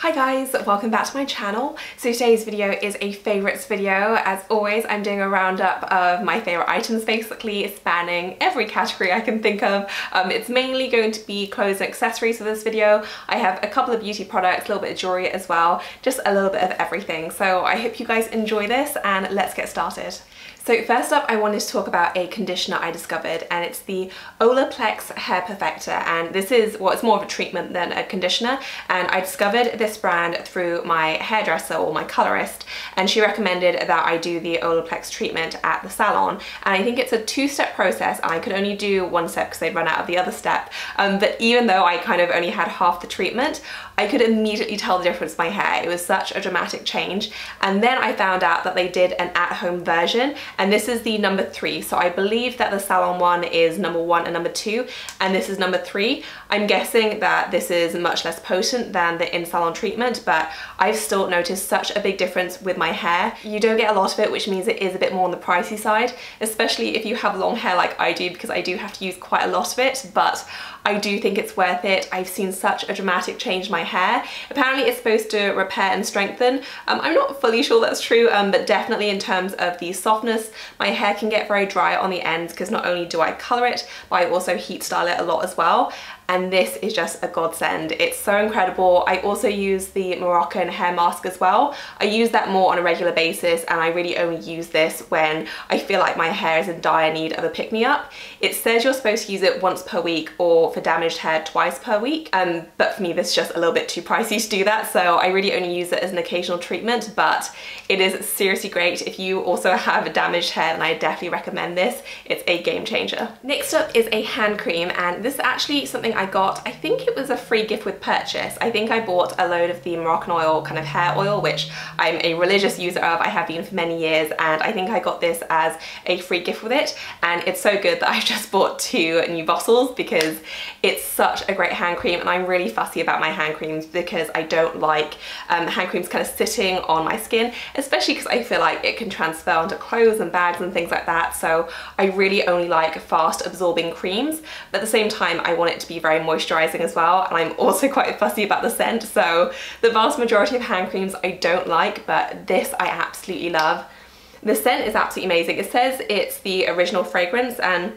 Hi guys, welcome back to my channel. So today's video is a favourites video. As always, I'm doing a roundup of my favourite items, basically spanning every category I can think of. It's mainly going to be clothes and accessories for this video. I have a couple of beauty products, a little bit of jewellery as well, just a little bit of everything. So I hope you guys enjoy this and let's get started. So first up, I wanted to talk about a conditioner I discovered, and it's the Olaplex Hair Perfector, and this is, well, it's more of a treatment than a conditioner, and I discovered this brand through my hairdresser or my colorist, and she recommended that I do the Olaplex treatment at the salon, and I think it's a two-step process, and I could only do one step because they'd run out of the other step, but even though I kind of only had half the treatment, I could immediately tell the difference in my hair. It was such a dramatic change. And then I found out that they did an at-home version, and this is the number 3. So I believe that the salon one is number 1 and number 2, and this is number 3. I'm guessing that this is much less potent than the in-salon treatment, but I've still noticed such a big difference with my hair. You don't get a lot of it, which means it is a bit more on the pricey side, especially if you have long hair like I do, because I do have to use quite a lot of it, but I do think it's worth it. I've seen such a dramatic change in my hair. Apparently it's supposed to repair and strengthen. I'm not fully sure that's true, but definitely in terms of the softness, my hair can get very dry on the ends because not only do I color it, but I also heat style it a lot as well. And this is just a godsend. It's so incredible. I also use the Moroccan hair mask as well. I use that more on a regular basis, and I really only use this when I feel like my hair is in dire need of a pick-me-up. It says you're supposed to use it once per week, or for damaged hair twice per week, but for me this is just a little bit too pricey to do that, so I really only use it as an occasional treatment, but it is seriously great. If you also have damaged hair, then I definitely recommend this. It's a game changer. Next up is a hand cream, and this is actually something I got, I think it was a free gift with purchase. I think I bought a load of the Moroccan oil kind of hair oil, which I'm a religious user of. I have been for many years, and I think I got this as a free gift with it, and it's so good that I've just bought 2 new bottles because it's such a great hand cream, and I'm really fussy about my hand creams because I don't like hand creams kind of sitting on my skin, especially because I feel like it can transfer onto clothes and bags and things like that. So I really only like fast absorbing creams, but at the same time I want it to be very moisturizing as well, and I'm also quite fussy about the scent, so the vast majority of hand creams I don't like, but this I absolutely love. The scent is absolutely amazing. It says it's the original fragrance, and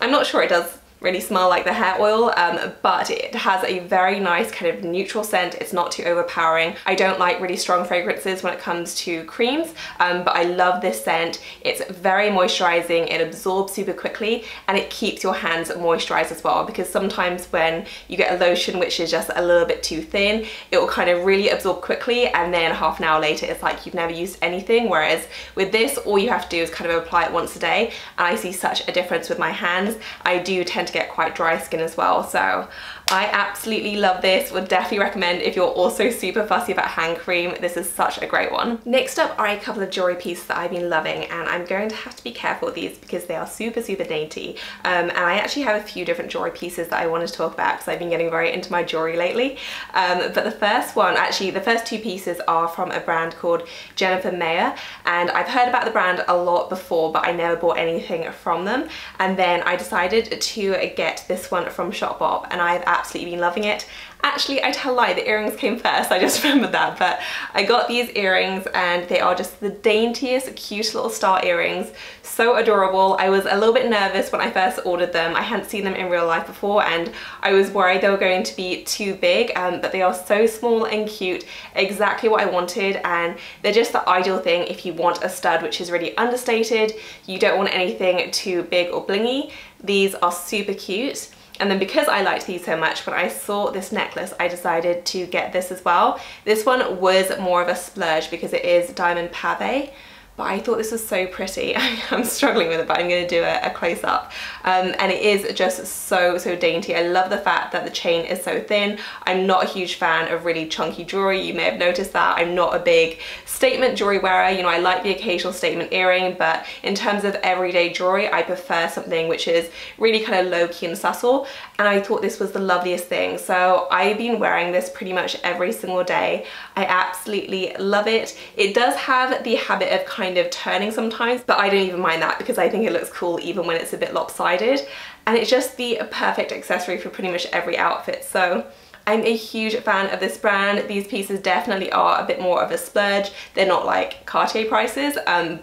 I'm not sure it does really smell like the hair oil, but it has a very nice kind of neutral scent. It's not too overpowering. I don't like really strong fragrances when it comes to creams, but I love this scent. It's very moisturizing, it absorbs super quickly, and it keeps your hands moisturized as well, because sometimes when you get a lotion which is just a little bit too thin, it will kind of really absorb quickly, and then half an hour later it's like you've never used anything, whereas with this all you have to do is kind of apply it once a day, and I see such a difference with my hands. I do tend to get quite dry skin as well, so I absolutely love this. Would definitely recommend if you're also super fussy about hand cream. This is such a great one. Next up are a couple of jewelry pieces that I've been loving, and I'm going to have to be careful with these because they are super dainty, and I actually have a few different jewelry pieces that I wanted to talk about because I've been getting very into my jewelry lately, but the first one, actually the first 2 pieces are from a brand called Jennifer Mayer, and I've heard about the brand a lot before, but I never bought anything from them, and then I decided to get this one from Shopbop, and I've absolutely been loving it. Actually, I tell a lie, the earrings came first, I just remembered that, but I got these earrings and they are just the daintiest, cute little star earrings. So adorable. I was a little bit nervous when I first ordered them. I hadn't seen them in real life before, and I was worried they were going to be too big, but they are so small and cute, exactly what I wanted, and they're just the ideal thing if you want a stud which is really understated, you don't want anything too big or blingy. These are super cute. And then because I liked these so much, when I saw this necklace, I decided to get this as well. This one was more of a splurge because it is diamond pave, but I thought this was so pretty. I'm struggling with it, but I'm going to do a close-up. And it is just so dainty. I love the fact that the chain is so thin. I'm not a huge fan of really chunky jewelry. You may have noticed that. I'm not a big statement jewelry wearer. You know, I like the occasional statement earring, but in terms of everyday jewelry, I prefer something which is really kind of low-key and subtle. And I thought this was the loveliest thing. So I've been wearing this pretty much every single day. I absolutely love it. It does have the habit of kind of turning sometimes, but I don't even mind that because I think it looks cool even when it's a bit lopsided. And it's just the perfect accessory for pretty much every outfit. So I'm a huge fan of this brand. These pieces definitely are a bit more of a splurge. They're not like Cartier prices,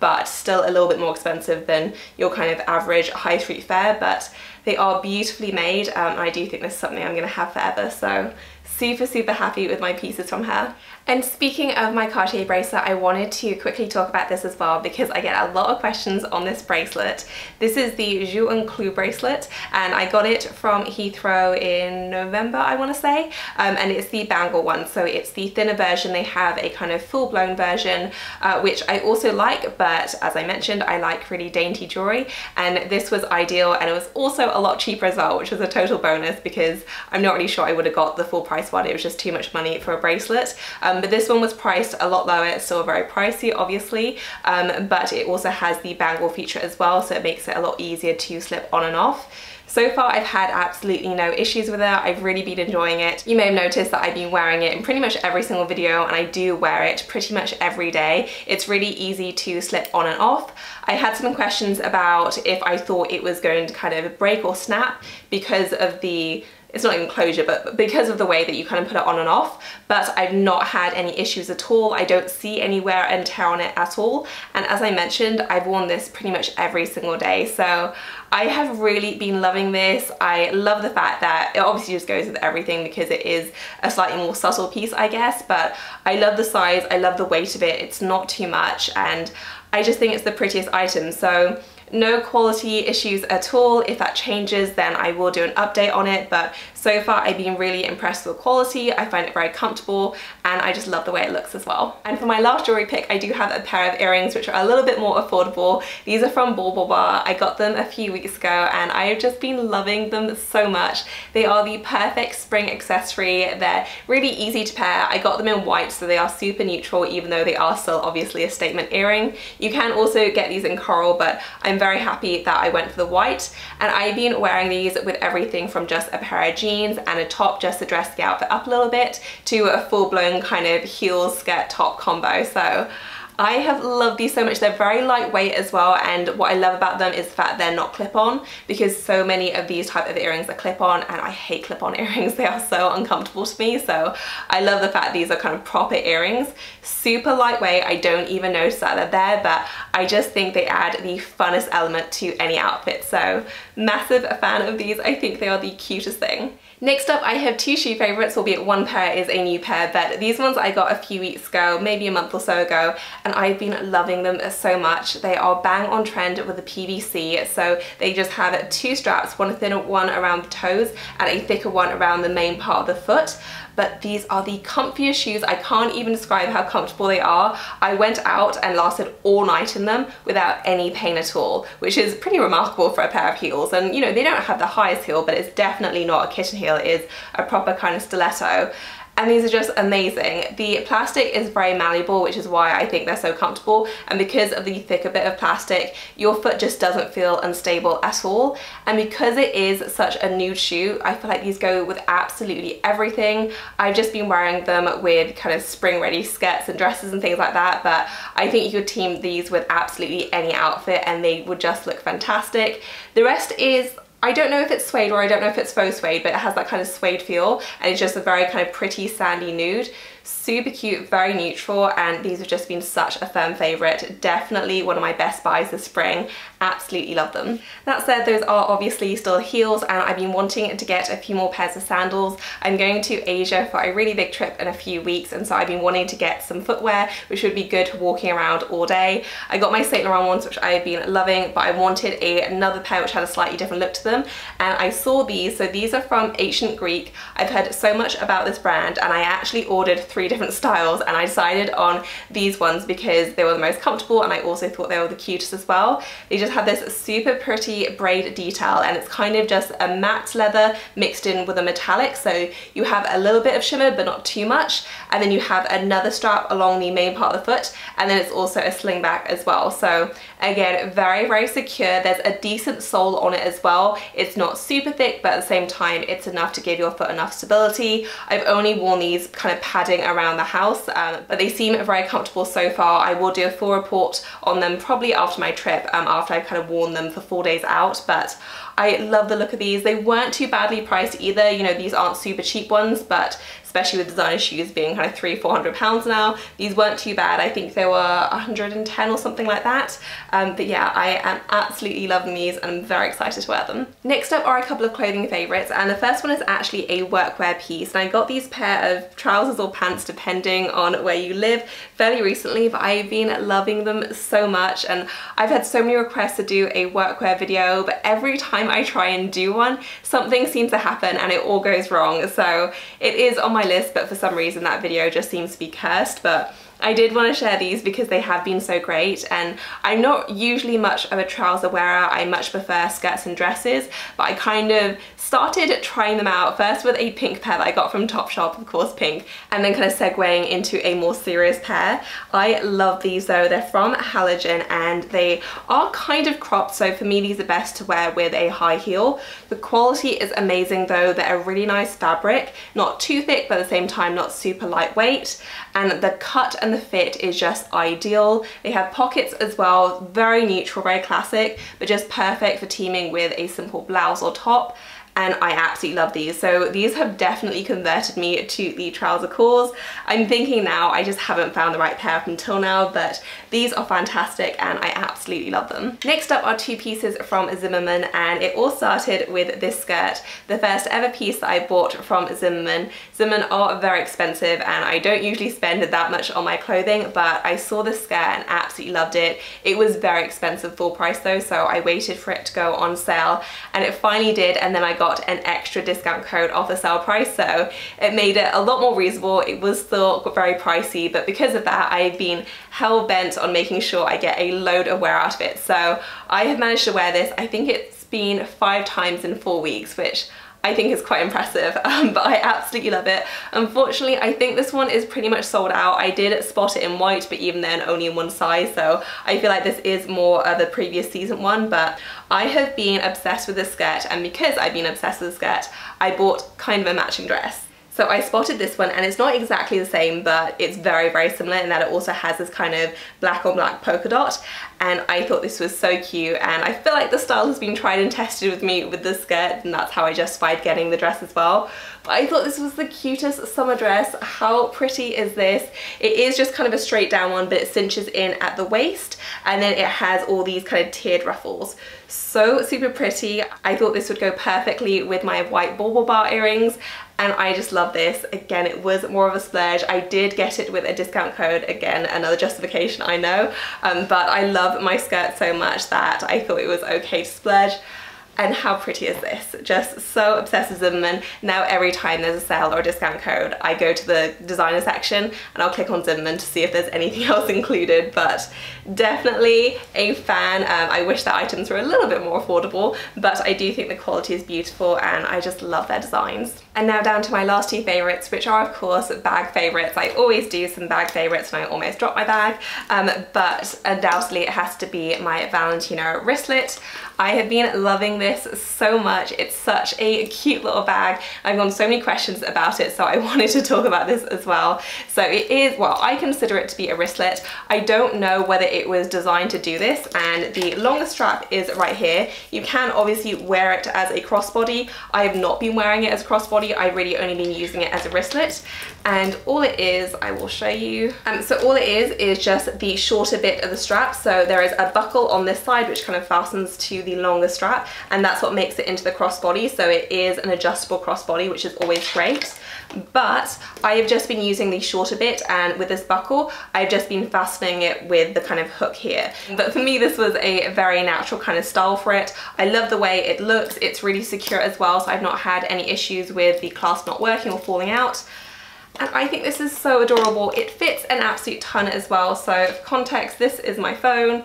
but still a little bit more expensive than your kind of average high street fare, but they are beautifully made. I do think this is something I'm gonna have forever, so super happy with my pieces from her. And speaking of my Cartier bracelet, I wanted to quickly talk about this as well because I get a lot of questions on this bracelet. This is the Jeu and Clou bracelet, and I got it from Heathrow in November, I want to say, and it's the bangle one, so it's the thinner version. They have a kind of full-blown version, which I also like, but as I mentioned, I like really dainty jewelry, and this was ideal, and it was also a lot cheaper as well, which was a total bonus because I'm not really sure I would have got the full price one. It was just too much money for a bracelet. But this one was priced a lot lower. It's still very pricey, obviously, but it also has the bangle feature as well, so it makes it a lot easier to slip on and off. So far I've had absolutely no issues with it. I've really been enjoying it. You may have noticed that I've been wearing it in pretty much every single video, and I do wear it pretty much every day. It's really easy to slip on and off. I had some questions about if I thought it was going to kind of break or snap because of the, it's not even closure, but because of the way that you kind of put it on and off, but I've not had any issues at all. I don't see any wear and tear on it at all. And as I mentioned, I've worn this pretty much every single day. So I have really been loving this. I love the fact that it obviously just goes with everything because it is a slightly more subtle piece, I guess, but I love the size, I love the weight of it. It's not too much, and I just think it's the prettiest item. So no quality issues at all. If that changes, then I will do an update on it, but so far I've been really impressed with the quality. I find it very comfortable, and I just love the way it looks as well. And for my last jewelry pick, I do have a pair of earrings which are a little bit more affordable. These are from Bauble Bar. I got them a few weeks ago, and I have just been loving them so much. They are the perfect spring accessory. They're really easy to pair. I got them in white, so they are super neutral, even though they are still obviously a statement earring. You can also get these in coral, but I'm very happy that I went for the white, and I've been wearing these with everything from just a pair of jeans and a top just to dress the outfit up a little bit to a full-blown kind of heels skirt top combo. So I have loved these so much. They're very lightweight as well, and what I love about them is the fact they're not clip-on, because so many of these type of earrings are clip-on, and I hate clip-on earrings. They are so uncomfortable to me, so I love the fact these are kind of proper earrings. Super lightweight. I don't even notice that they're there, but I just think they add the funnest element to any outfit. So massive fan of these. I think they are the cutest thing. Next up, I have two shoe favorites, albeit one pair is a new pair, but these ones I got a few weeks ago, maybe a month or so ago, and I've been loving them so much. They are bang on trend with the PVC, so they just have two straps, one thinner one around the toes and a thicker one around the main part of the foot. But these are the comfiest shoes. I can't even describe how comfortable they are. I went out and lasted all night in them without any pain at all, which is pretty remarkable for a pair of heels. And you know, they don't have the highest heel, but it's definitely not a kitten heel. It is a proper kind of stiletto. And these are just amazing. The plastic is very malleable, which is why I think they're so comfortable. And because of the thicker bit of plastic, your foot just doesn't feel unstable at all. And because it is such a nude shoe, I feel like these go with absolutely everything. I've just been wearing them with kind of spring ready skirts and dresses and things like that, but I think you could team these with absolutely any outfit and they would just look fantastic. The rest is, I don't know if it's suede or I don't know if it's faux suede, but it has that kind of suede feel, and it's just a very kind of pretty sandy nude. Super cute, very neutral, and these have just been such a firm favorite. Definitely one of my best buys this spring. Absolutely love them. That said, those are obviously still heels, and I've been wanting to get a few more pairs of sandals. I'm going to Asia for a really big trip in a few weeks, and so I've been wanting to get some footwear which would be good for walking around all day. I got my Saint Laurent ones, which I've been loving, but I wanted another pair which had a slightly different look to them, and I saw these. So these are from Ancient Greek. I've heard so much about this brand, and I actually ordered 3 different styles, and I decided on these ones because they were the most comfortable, and I also thought they were the cutest as well. They just have this super pretty braid detail, and it's kind of just a matte leather mixed in with a metallic, so you have a little bit of shimmer but not too much, and then you have another strap along the main part of the foot, and then it's also a sling back as well. So again, very, very secure. There's a decent sole on it as well. It's not super thick, but at the same time it's enough to give your foot enough stability. I've only worn these kind of padding around the house, but they seem very comfortable so far. I will do a full report on them probably after my trip, after I've kind of worn them for 4 days out, but I love the look of these. They weren't too badly priced either. You know, these aren't super cheap ones, but especially with designer shoes being kind of £300–400 now, these weren't too bad. I think they were 110 or something like that. But yeah, I am absolutely loving these and I'm very excited to wear them. Next up are a couple of clothing favorites, and the first one is actually a workwear piece, and I got these pair of trousers or pants depending on where you live fairly recently, but I've been loving them so much, and I've had so many requests to do a workwear video, but every time I try and do one, something seems to happen and it all goes wrong. So it is on my list, but for some reason that video just seems to be cursed. But I did want to share these because they have been so great, and I'm not usually much of a trouser wearer. I much prefer skirts and dresses, but I kind of started trying them out first with a pink pair that I got from Topshop, of course pink, and then kind of segueing into a more serious pair. I love these though. They're from Halogen and they are kind of cropped, so for me these are best to wear with a high heel. The quality is amazing though. They're a really nice fabric, not too thick but at the same time not super lightweight, and the cut and the fit is just ideal. They have pockets as well, very neutral, very classic, but just perfect for teaming with a simple blouse or top. And I absolutely love these. So these have definitely converted me to the trouser cause. I'm thinking now I just haven't found the right pair up until now, but these are fantastic and I absolutely love them. Next up are two pieces from Zimmermann, and it all started with this skirt, the first ever piece that I bought from Zimmermann. Zimmermann are very expensive and I don't usually spend that much on my clothing, but I saw this skirt and absolutely loved it. It was very expensive full price though, so I waited for it to go on sale and it finally did, and then I got an extra discount code off the sale price, so it made it a lot more reasonable. It was still very pricey, but because of that I've been hell-bent on making sure I get a load of wear out of it. So I have managed to wear this, I think it's been 5 times in 4 weeks, which I think is quite impressive, but I absolutely love it. Unfortunately, I think this one is pretty much sold out. I did spot it in white, but even then only in one size, so I feel like this is more of the previous season one, but I have been obsessed with this skirt, and because I've been obsessed with the skirt, I bought kind of a matching dress. So I spotted this one, and it's not exactly the same, but it's very, very similar in that it also has this kind of black on black polka dot, and I thought this was so cute, and I feel like the style has been tried and tested with me with the skirt, and that's how I justified getting the dress as well. But I thought this was the cutest summer dress. How pretty is this? It is just kind of a straight down one, but it cinches in at the waist, and then it has all these kind of tiered ruffles. So super pretty. I thought this would go perfectly with my white bauble bar earrings, and I just love this. Again, it was more of a splurge. I did get it with a discount code, again, another justification I know, but I love my skirt so much that I thought it was okay to splurge. And how pretty is this? Just so obsessed with Zimmermann. Now every time there's a sale or a discount code, I go to the designer section and I'll click on Zimmermann to see if there's anything else included, but definitely a fan. I wish that items were a little bit more affordable, but I do think the quality is beautiful and I just love their designs. And now down to my last two favorites, which are of course bag favorites. I always do some bag favorites and I almost drop my bag, but undoubtedly it has to be my Valentino wristlet. I have been loving this so much. It's such a cute little bag. I've gotten so many questions about it, so I wanted to talk about this as well. So it is, well, I consider it to be a wristlet. I don't know whether it was designed to do this, and the longest strap is right here. You can obviously wear it as a crossbody. I have not been wearing it as a crossbody. I've really only been using it as a wristlet, and all it is, I will show you. So all it is just the shorter bit of the strap. So there is a buckle on this side which kind of fastens to the longer strap, and that's what makes it into the crossbody. So it is an adjustable crossbody, which is always great. But I have just been using the shorter bit, and with this buckle I've just been fastening it with the kind of hook here. But for me this was a very natural kind of style for it. I love the way it looks. It's really secure as well, so I've not had any issues with the clasp not working or falling out. And I think this is so adorable. It fits an absolute ton as well. So for context, this is my phone,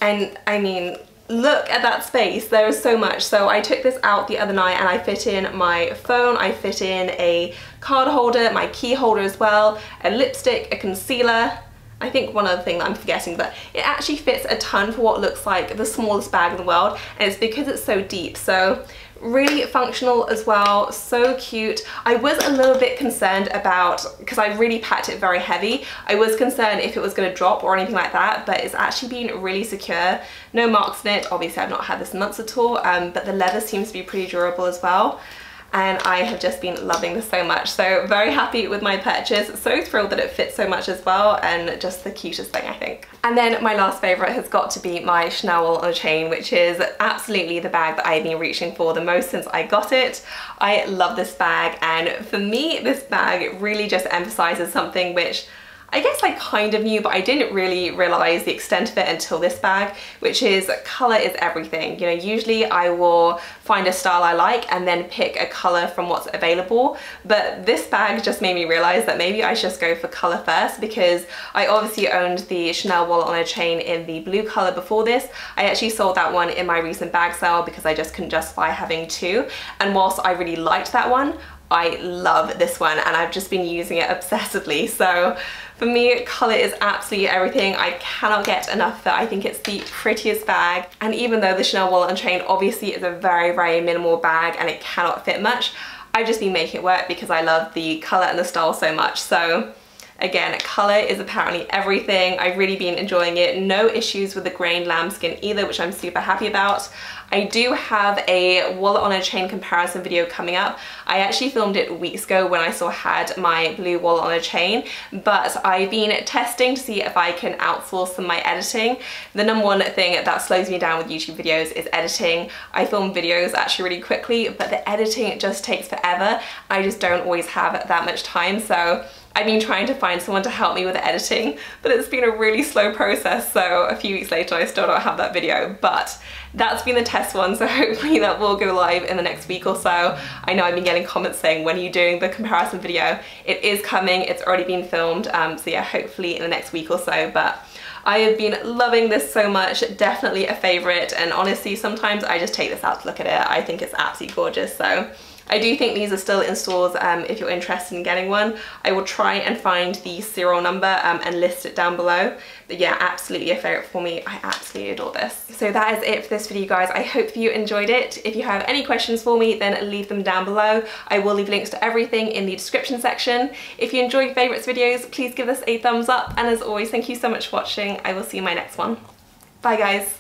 and I mean, look at that space. There is so much. So I took this out the other night and I fit in my phone, I fit in a card holder, my key holder as well, a lipstick, a concealer, I think one other thing that I'm forgetting, but it actually fits a ton for what looks like the smallest bag in the world, and it's because it's so deep. So Really functional as well, so cute. I was a little bit concerned about, because I really packed it very heavy, I was concerned if it was going to drop or anything like that, but it's actually been really secure. No marks in it. Obviously I've not had this in months at all, but the leather seems to be pretty durable as well. And I have just been loving this so much. So very happy with my purchase. So thrilled that it fits so much as well, and just the cutest thing, I think. And then my last favorite has got to be my Chanel wallet on a chain, which is absolutely the bag that I've been reaching for the most since I got it. I love this bag, and for me, this bag really just emphasizes something which I guess I kind of knew, but I didn't really realize the extent of it until this bag, which is color is everything. You know, usually I will find a style I like and then pick a color from what's available, but this bag just made me realize that maybe I should just go for color first, because I obviously owned the Chanel wallet on a chain in the blue color before this. I actually sold that one in my recent bag sale because I just couldn't justify having two, and whilst I really liked that one, I love this one and I've just been using it obsessively. So for me, color is absolutely everything. I cannot get enough of it. I think it's the prettiest bag. And even though the Chanel wallet on chain obviously is a very, very minimal bag and it cannot fit much, I've just been making it work because I love the color and the style so much. So again, color is apparently everything. I've really been enjoying it. No issues with the grained lambskin either, which I'm super happy about. I do have a wallet on a chain comparison video coming up. I actually filmed it weeks ago when I still had my blue wallet on a chain, but I've been testing to see if I can outsource some of my editing. The number one thing that slows me down with YouTube videos is editing. I film videos actually really quickly, but the editing just takes forever. I just don't always have that much time, so I've been trying to find someone to help me with the editing, but it's been a really slow process, so a few weeks later I still don't have that video, but that's been the test one, so hopefully that will go live in the next week or so. I know I've been getting comments saying, when are you doing the comparison video? It is coming, it's already been filmed, so yeah, hopefully in the next week or so, but I have been loving this so much, definitely a favorite, and honestly sometimes I just take this out to look at it. I think it's absolutely gorgeous, so I do think these are still in stores if you're interested in getting one. I will try and find the serial number and list it down below. But yeah, absolutely a favorite for me. I absolutely adore this. So that is it for this video, guys. I hope you enjoyed it. If you have any questions for me, then leave them down below. I will leave links to everything in the description section. If you enjoy favorites videos, please give us a thumbs up. And as always, thank you so much for watching. I will see you in my next one. Bye, guys.